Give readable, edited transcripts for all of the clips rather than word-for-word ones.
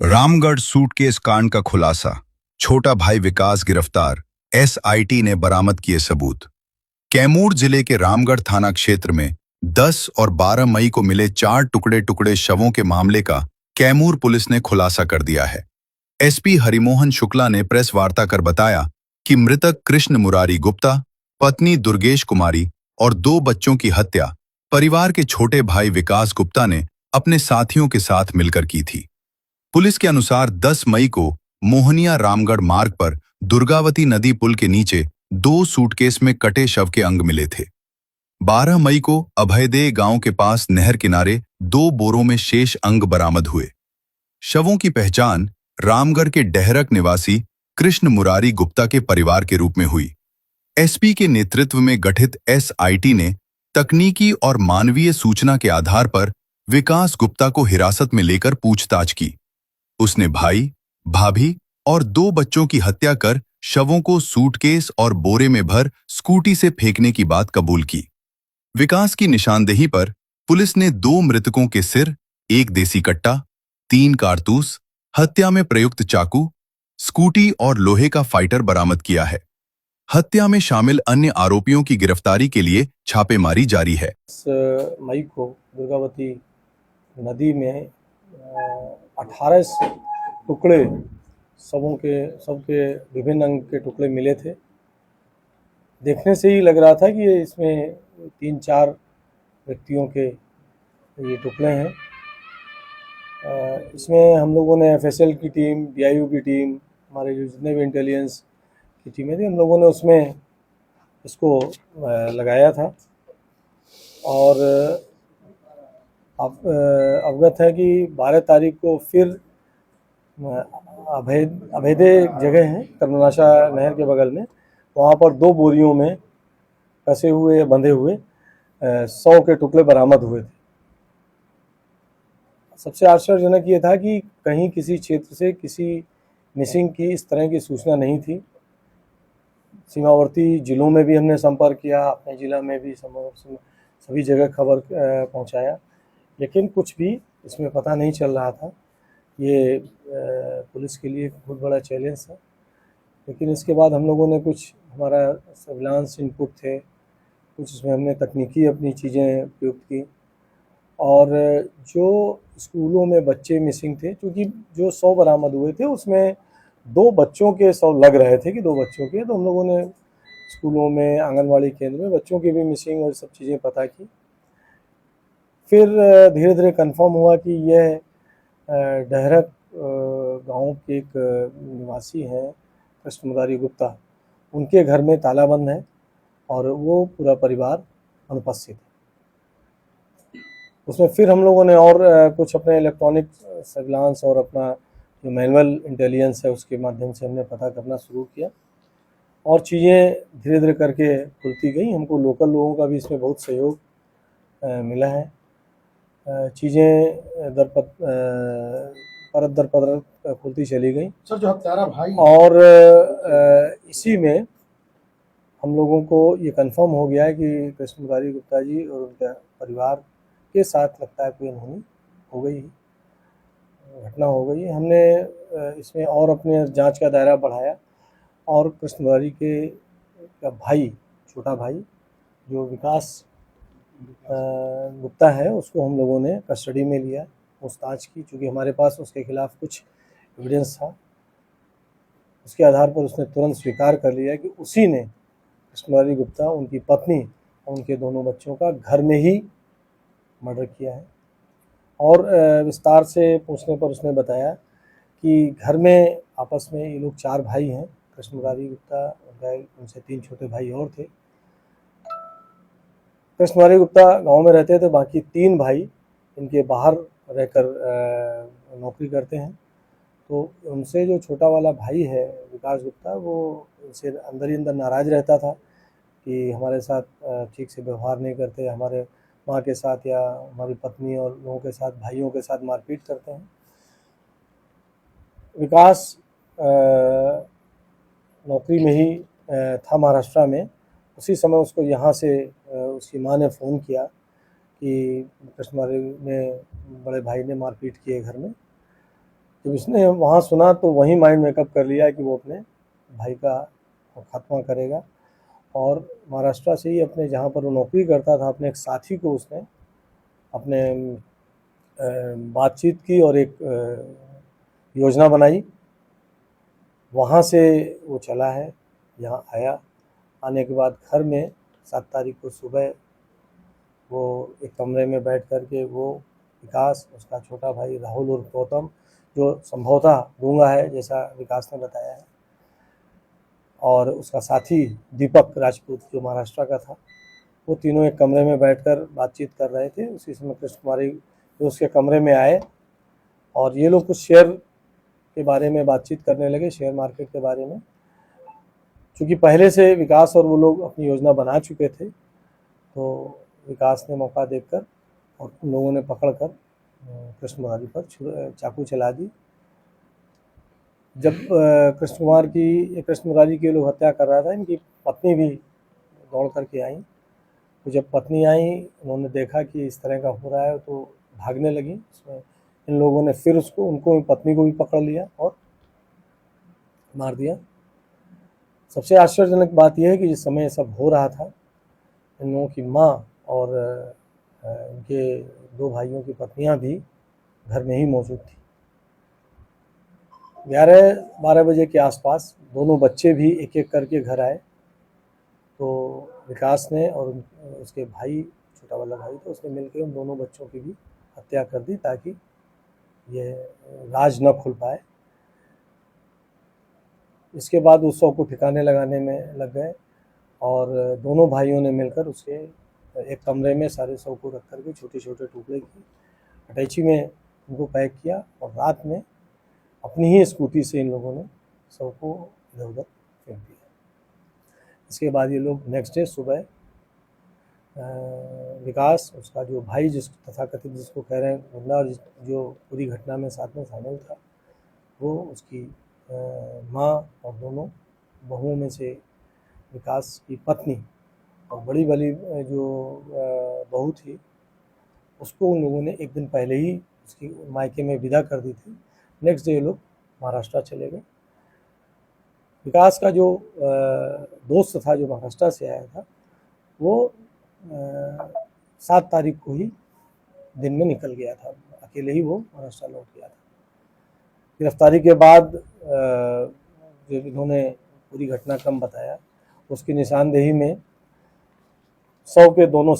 Ramgarh suitcase कांड का खुलासा। छोटा भाई विकास गिरफ्तार। एसआईटी ने बरामद किए सबूत। कैमूर जिले के रामगढ़ थाना क्षेत्र में 10 और 12 मई को मिले 4 टुकड़े टुकड़े शवों के मामले का कैमूर पुलिस ने खुलासा कर दिया है। एसपी हरिमोहन शुक्ला ने प्रेस वार्ता कर बताया कि मृतक कृष्ण मुरारी गुप्ता, पत्नी दुर्गेश कुमारी और 2 बच्चों की हत्या परिवार के छोटे भाई विकास गुप्ता ने अपने साथियों के साथ मिलकर की थी। पुलिस के अनुसार 10 मई को मोहनिया रामगढ़ मार्ग पर दुर्गावती नदी पुल के नीचे 2 सूटकेस में कटे शव के अंग मिले थे। 12 मई को अभयदेव गांव के पास नहर किनारे 2 बोरों में शेष अंग बरामद हुए। शवों की पहचान रामगढ़ के डेहरक निवासी कृष्ण मुरारी गुप्ता के परिवार के रूप में हुई। एसपी के नेतृत्व में गठित एसआईटी ने तकनीकी और मानवीय सूचना के आधार पर विकास गुप्ता को हिरासत में लेकर पूछताछ की। उसने भाई, भाभी और 2 बच्चों की हत्या कर शवों को सूटकेस और बोरे में भर स्कूटी से फेंकने की बात कबूल की। विकास की निशानदेही पर पुलिस ने 2 मृतकों के सिर, 1 देसी कट्टा, 3 कारतूस, हत्या में प्रयुक्त चाकू, स्कूटी और लोहे का फाइटर बरामद किया है। हत्या में शामिल अन्य आरोपियों की गिरफ्तारी के लिए छापेमारी जारी है। 10 मई को दुर्गावती नदी में 18 टुकड़े सबके विभिन्न अंग के टुकड़े मिले थे। देखने से ही लग रहा था कि ये इसमें 3-4 व्यक्तियों के ये टुकड़े हैं। इसमें हम लोगों ने एफएसएल की टीम, डीआईयू की टीम, हमारे जो जितने भी इंटेलिजेंस की टीमें थी, हम लोगों ने उसमें इसको लगाया था। और अवगत है कि 12 तारीख को फिर अभेदे जगह है कर्मनाशा नहर के बगल में, वहाँ पर 2 बोरियों में कसे हुए बंधे हुए 100 के टुकड़े बरामद हुए थे। सबसे आश्चर्यजनक ये था कि कहीं किसी क्षेत्र से किसी मिसिंग की इस तरह की सूचना नहीं थी। सीमावर्ती जिलों में भी हमने संपर्क किया, अपने जिला में भी सभी जगह खबर पहुंचाया, लेकिन कुछ भी इसमें पता नहीं चल रहा था। ये पुलिस के लिए बहुत बड़ा चैलेंज था। लेकिन इसके बाद हम लोगों ने कुछ, हमारा सर्विलांस इनपुट थे, कुछ इसमें हमने तकनीकी अपनी चीज़ें प्रयुक्त की। और जो स्कूलों में बच्चे मिसिंग थे, क्योंकि जो 100 बरामद हुए थे उसमें 2 बच्चों के 100 लग रहे थे कि 2 बच्चों के, तो हम लोगों ने स्कूलों में, आंगनवाड़ी केंद्र में बच्चों की भी मिसिंग और सब चीज़ें पता की। फिर धीरे धीरे कंफर्म हुआ कि यह डेहरक गांव के एक निवासी हैं कृष्ण मुरारी गुप्ता, उनके घर में तालाबंद है और वो पूरा परिवार अनुपस्थित है। उसमें फिर हम लोगों ने और कुछ अपने इलेक्ट्रॉनिक सर्विलांस और अपना जो मैनुअल इंटेलिजेंस है उसके माध्यम से हमने पता करना शुरू किया और चीज़ें धीरे धीरे करके खुलती गई। हमको लोकल लोगों का भी इसमें बहुत सहयोग मिला है। चीज़ें परत दर परत खुलती चली गई। सर, जो हत्यारा भाई और इसी में हम लोगों को ये कंफर्म हो गया है कि कृष्ण मुरारी गुप्ता जी और उनका परिवार के साथ लगता है कोई अनहोनी हो गई, घटना हो गई। हमने इसमें और अपने जांच का दायरा बढ़ाया और कृष्ण मुरारी का भाई, छोटा भाई जो विकास गुप्ता है, उसको हम लोगों ने कस्टडी में लिया, पूछताछ की। चूँकि हमारे पास उसके खिलाफ कुछ एविडेंस था, उसके आधार पर उसने तुरंत स्वीकार कर लिया कि उसी ने कृष्ण मुरारी गुप्ता, उनकी पत्नी और उनके दोनों बच्चों का घर में ही मर्डर किया है। और विस्तार से पूछने पर उसने बताया कि घर में आपस में ये लोग 4 भाई हैं, कृष्ण मुरारी गुप्ता, उनसे 3 छोटे भाई और थे। कृष्ण मुरारी गुप्ता गांव में रहते थे, बाकी 3 भाई इनके बाहर रहकर नौकरी करते हैं। तो उनसे जो छोटा वाला भाई है विकास गुप्ता, वो उनसे अंदर ही अंदर नाराज़ रहता था कि हमारे साथ ठीक से व्यवहार नहीं करते, हमारे माँ के साथ या हमारी पत्नी और लोगों के साथ, भाइयों के साथ मारपीट करते हैं। विकास नौकरी में ही था महाराष्ट्र में। उसी समय उसको यहाँ से उसकी माँ ने फ़ोन किया कि कृष्ण मुरारी ने, बड़े भाई ने मारपीट की है घर में। जब इसने वहाँ सुना तो वहीं माइंड मेकअप कर लिया कि वो अपने भाई का खात्मा करेगा, और महाराष्ट्र से ही अपने जहाँ पर वो नौकरी करता था अपने एक साथी को उसने अपने बातचीत की और एक योजना बनाई। वहाँ से वो चला है, यहाँ आया। आने के बाद घर में 7 तारीख को सुबह वो एक कमरे में बैठ कर के वो विकास, उसका छोटा भाई राहुल उर्फ गौतम, जो संभवतः गूंगा है जैसा विकास ने बताया है, और उसका साथी दीपक राजपूत जो महाराष्ट्र का था, वो तीनों एक कमरे में बैठकर बातचीत कर रहे थे। उसी समय कृष्ण कुमारी जो उसके कमरे में आए और ये लोग कुछ शेयर के बारे में बातचीत करने लगे, शेयर मार्केट के बारे में। क्योंकि पहले से विकास और वो लोग अपनी योजना बना चुके थे, तो विकास ने मौका देखकर और उन लोगों ने पकड़कर कृष्ण मुरारी पर चाकू चला दी। जब कृष्ण मुरारी की लोग हत्या कर रहा था, इनकी पत्नी भी दौड़ करके आई। तो जब पत्नी आई, उन्होंने देखा कि इस तरह का हो रहा है तो भागने लगी। उसमें इन लोगों ने फिर उनको पत्नी को भी पकड़ लिया और मार दिया। सबसे आश्चर्यजनक बात यह है कि जिस समय ये सब हो रहा था, इन लोगों की माँ और इनके 2 भाइयों की पत्नियां भी घर में ही मौजूद थी। 11-12 बजे के आसपास दोनों बच्चे भी एक एक करके घर आए। तो विकास ने और उसके भाई, छोटा वाला भाई था, उसने मिलकर उन दोनों बच्चों की भी हत्या कर दी ताकि ये राज न खुल पाए। इसके बाद उस शव को ठिकाने लगाने में लग गए और दोनों भाइयों ने मिलकर उसके एक कमरे में सारे शव को रख करके छोटे छोटे टुकड़े की अटैची में उनको पैक किया और रात में अपनी ही स्कूटी से इन लोगों ने शव को इधर उधर फेंक दिया। इसके बाद ये लोग नेक्स्ट डे सुबह विकास, उसका जो भाई तथाकथित जिसको कह रहे हैं गुंडा, और जो पूरी घटना में साथ में शामिल था, वो उसकी माँ और दोनों बहुओं में से विकास की पत्नी और बड़ी वाली जो बहू थी, उसको उन लोगों ने एक दिन पहले ही उसकी मायके में विदा कर दी थी। नेक्स्ट डे ये लोग महाराष्ट्र चले गए। विकास का जो दोस्त था जो महाराष्ट्र से आया था, वो 7 तारीख को ही दिन में निकल गया था, अकेले ही वो महाराष्ट्र लौट गया था। गिरफ्तारी के बाद जो इन्होंने पूरी घटनाक्रम बताया, उसकी निशानदेही में शव के 2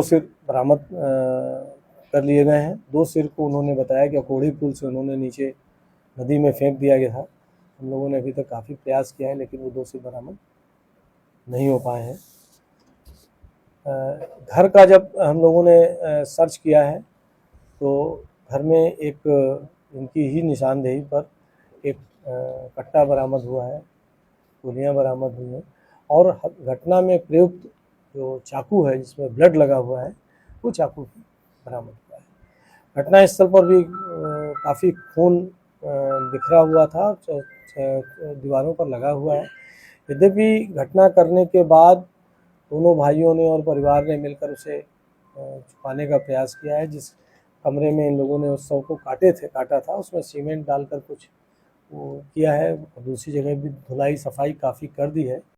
सिर बरामद कर लिए गए हैं। 2 सिर को उन्होंने बताया कि अकोढ़ी पुल से उन्होंने नीचे नदी में फेंक दिया गया था। हम लोगों ने अभी तक काफ़ी प्रयास किया है लेकिन वो 2 सिर बरामद नहीं हो पाए हैं। घर का जब हम लोगों ने सर्च किया है तो घर में एक इनकी ही निशानदेही पर एक कट्टा बरामद हुआ है, गोलियां बरामद हुई हैं, और घटना में प्रयुक्त जो चाकू है जिसमें ब्लड लगा हुआ है, वो चाकू भी बरामद हुआ है। घटना स्थल पर भी काफ़ी खून बिखरा हुआ था, दीवारों पर लगा हुआ है। यद्यपि घटना करने के बाद दोनों भाइयों ने और परिवार ने मिलकर उसे छुपाने का प्रयास किया है। जिस कमरे में इन लोगों ने उस शव को काटा था, उसमें सीमेंट डालकर कुछ वो किया है, और दूसरी जगह भी धुलाई सफाई काफ़ी कर दी है।